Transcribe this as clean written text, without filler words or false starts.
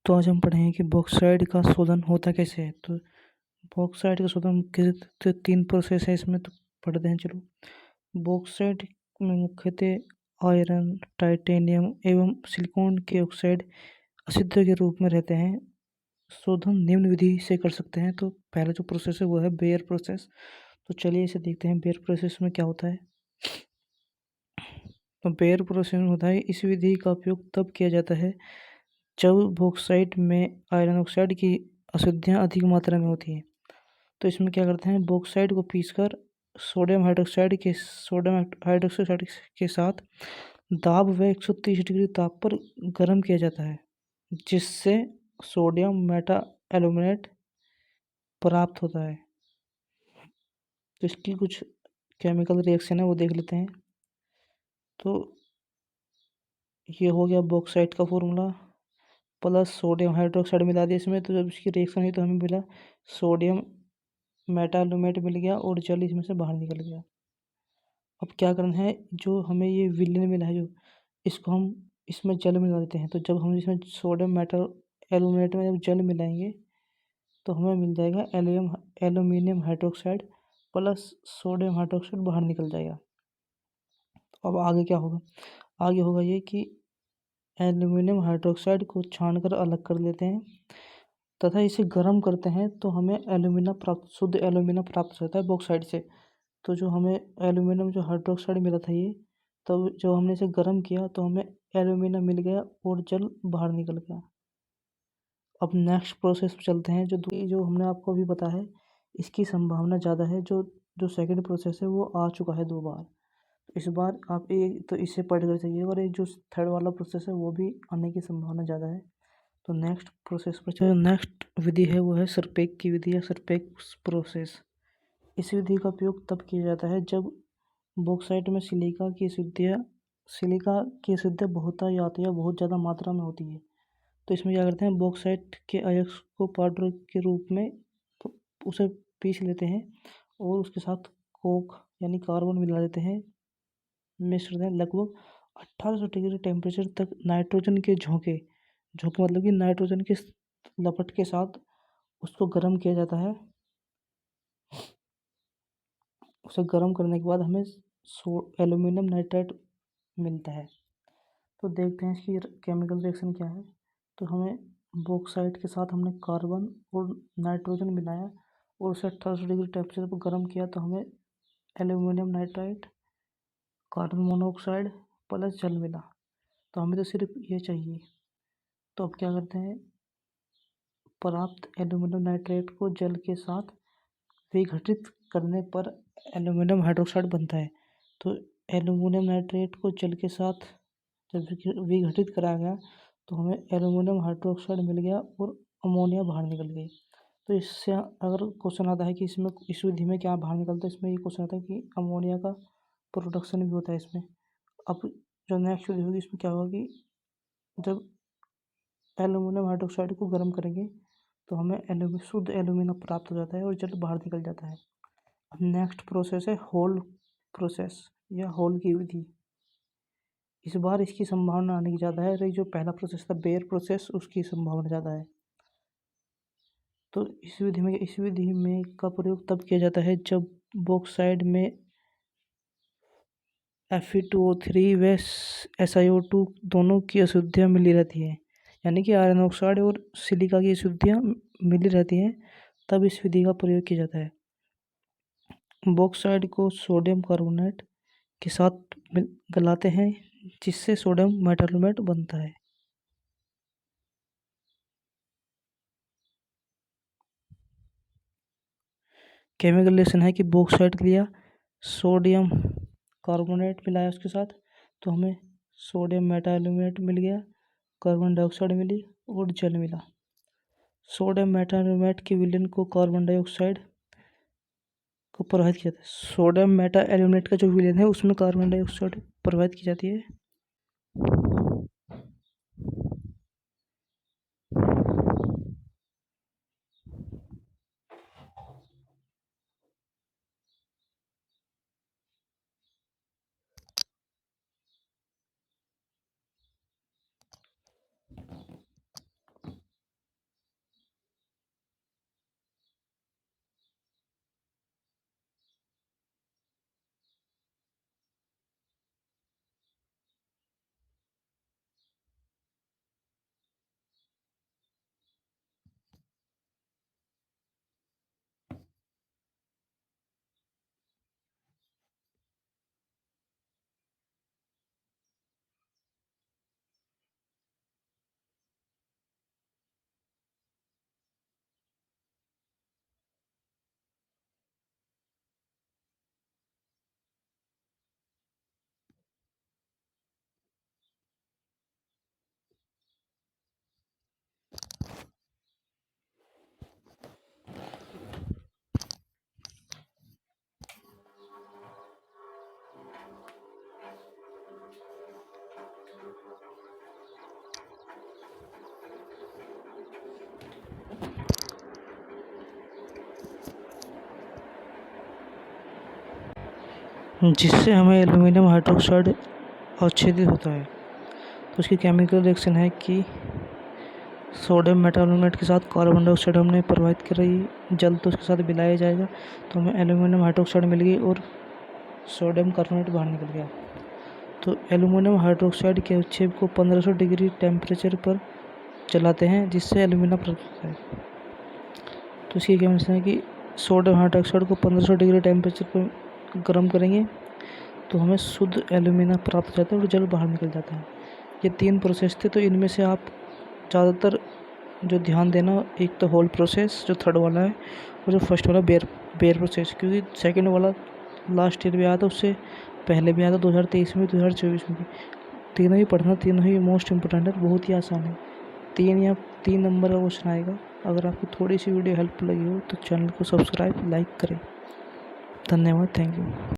तो आज हम पढ़ेंगे कि बॉक्साइड का शोधन होता कैसे है। तो बॉक्साइड का शोधन मुख्यतः तीन प्रोसेस है इसमें, तो पढ़ते हैं। चलो, बॉक्साइड में मुख्यतः आयरन, टाइटेनियम एवं सिलिकॉन के ऑक्साइड असिद्ध के रूप में रहते हैं। शोधन निम्न विधि से कर सकते हैं। तो पहला जो प्रोसेस है वो है बेयर प्रोसेस। तो चलिए इसे देखते हैं, बेयर प्रोसेस में क्या होता है। तो बेयर प्रोसेस में होता है, इस विधि का उपयोग तब किया जाता है जब बॉक्साइट में आयरन ऑक्साइड की अशुद्धियाँ अधिक मात्रा में होती हैं। तो इसमें क्या करते हैं, बॉक्साइट को पीसकर सोडियम हाइड्रोक्साइड के साथ दाब व 130 डिग्री ताप पर गर्म किया जाता है, जिससे सोडियम मेटा एल्यूमिनेट प्राप्त होता है। तो इसकी कुछ केमिकल रिएक्शन है वो देख लेते हैं। तो ये हो गया बॉक्साइट का फॉर्मूला, प्लस सोडियम हाइड्रोक्साइड मिला दिया इसमें। तो जब इसकी रिएक्शन हुई तो हमें मिला सोडियम मेटालुमेट मिल गया और जल इसमें से बाहर निकल गया। अब क्या करना है, जो हमें ये विलेन मिला है जो, इसको हम इसमें जल मिला देते हैं। तो जब हम इसमें सोडियम मेटल एलुमिनेट में जब जल मिलाएंगे तो हमें मिल जाएगा aluminium hydroxide plus sodium hydroxide बाहर निकल जाएगा। तो अब आगे क्या होगा, आगे होगा ये कि एल्यूमिनियम हाइड्रोक्साइड को छानकर अलग कर लेते हैं तथा इसे गर्म करते हैं, तो हमें शुद्ध एल्यूमिना प्राप्त होता है बॉक्साइड से। तो जो हमें एल्यूमिनियम जो हाइड्रोक्साइड मिला था ये, तब जब हमने इसे गर्म किया तो हमें एल्यूमिना मिल गया और जल बाहर निकल गया। अब नेक्स्ट प्रोसेस पे चलते हैं। जो हमने आपको अभी बताया है, इसकी संभावना ज़्यादा है। जो जो सेकंड प्रोसेस है वो आ चुका है 2 बार। इस बार आप एक तो इसे पढ़ कर चाहिए, और एक जो थर्ड वाला प्रोसेस है वो भी आने की संभावना ज़्यादा है। तो नेक्स्ट प्रोसेस पर जो नेक्स्ट विधि है वो है सरपेक की विधि या सरपेक प्रोसेस। इस विधि का उपयोग तब किया जाता है जब बॉक्साइट में सिलिका की अशुद्धियाँ बहुतायत या बहुत ज़्यादा मात्रा में होती है। तो इसमें क्या करते हैं, बॉक्साइट के अयस्क को पाउडर के रूप में उसे पीस लेते हैं और उसके साथ कोक यानी कार्बन मिला देते हैं, मिक्स करते हैं। लगभग 1800 डिग्री टेम्परेचर तक नाइट्रोजन के झोंके झोंके मतलब कि नाइट्रोजन के लपट के साथ उसको गर्म किया जाता है। उसे गर्म करने के बाद हमें एल्यूमिनियम नाइट्राइड मिलता है। तो देखते हैं इसकी केमिकल रिएक्शन क्या है। तो हमें बॉक्साइट के साथ हमने कार्बन और नाइट्रोजन मिलाया और उसे 1800 डिग्री टेम्परेचर पर गर्म किया, तो हमें aluminium nitride, carbon monoxide plus जल मिला। तो हमें तो सिर्फ ये चाहिए। तो अब क्या करते हैं, प्राप्त एल्यूमिनियम नाइट्रेट को जल के साथ विघटित करने पर एल्यूमिनियम हाइड्रोक्साइड बनता है। तो एल्यूमिनियम नाइट्रेट को जल के साथ जब विघटित कराया गया तो हमें एल्यूमिनियम हाइड्रोक्साइड मिल गया और अमोनिया बाहर निकल गई। तो इससे अगर क्वेश्चन आता है कि इसमें इस विधि में क्या बाहर निकलता है, इसमें ये क्वेश्चन आता है कि अमोनिया का प्रोडक्शन भी होता है इसमें। अब जो नेक्स्ट विधि होगी इसमें क्या होगा कि जब एल्यूमिनियम हाइड्रोक्साइड को गर्म करेंगे तो हमें शुद्ध एल्यूमिना प्राप्त हो जाता है और जल बाहर निकल जाता है। अब नेक्स्ट प्रोसेस है होल प्रोसेस या होल की विधि। इस बार इसकी संभावना आने की ज़्यादा है। रही जो पहला प्रोसेस था बेयर प्रोसेस, उसकी संभावना ज़्यादा है। तो इस विधि में का प्रयोग तब किया जाता है जब बॉक्साइड में Fe2O3 व SiO2 दोनों की अशुद्धियाँ मिली रहती हैं, यानी कि आयरन ऑक्साइड और सिलिका की अशुद्धियाँ मिली रहती हैं, तब इस विधि का प्रयोग किया जाता है। बॉक्साइड को सोडियम कार्बोनेट के साथ गलाते हैं, जिससे सोडियम मेटालुमेट बनता है। केमिकल रिएक्शन है कि बॉक्साइड लिया, सोडियम कार्बोनेट मिलाया उसके साथ, तो हमें सोडियम मेटालुमेट मिल गया, कार्बन डाइऑक्साइड मिली और जल मिला। सोडियम मेटालुमेट के विलयन को कार्बन डाइऑक्साइड को प्रभावित किया जाता है। सोडियम मेटा एल्यूमिनेट का जो विलयन है उसमें कार्बन डाइऑक्साइड प्रभावित की जाती है। जिससे हमें एल्यूमिनियम हाइड्रोक्साइड अवक्षेदित होता है। तो उसकी केमिकल रिएक्शन है कि सोडियम मेटालुमिनेट के साथ कार्बन डाइऑक्साइड हमने प्रवाहित कर रही जल, तो उसके साथ मिलाया जाएगा तो हमें एल्यूमिनियम हाइड्रोक्साइड मिल गई और सोडियम कार्बोनेट बाहर निकल गया। तो एल्यूमिनियम हाइड्रोक्साइड के अवक्षेप को 1500 डिग्री टेम्परेचर पर जलाते हैं, जिससे एल्यूमिनियम प्राप्त होता है। तो इसकी केमिस्ट्री है कि सोडियम हाइड्रोक्साइड को 1500 डिग्री टेम्परेचर पर गर्म करेंगे तो हमें शुद्ध एल्यूमिनियम प्राप्त हो जाता है और जल बाहर निकल जाता है। ये 3 प्रोसेस थे, तो इनमें से आप ज़्यादातर जो ध्यान देना, एक तो होल प्रोसेस जो थर्ड वाला है, और जो फर्स्ट वाला बेयर प्रोसेस, क्योंकि सेकंड वाला लास्ट ईयर भी आया था, उससे पहले भी आया था 2023 में, 2024 में भी। तीनों ही पढ़ना, तीनों ही मोस्ट इम्पोर्टेंट है, बहुत ही आसान है। 3 नंबर का क्वेश्चन आएगा। अगर आपको थोड़ी सी वीडियो हेल्प लगी हो तो चैनल को सब्सक्राइब लाइक करें। धन्यवाद, थैंक यू।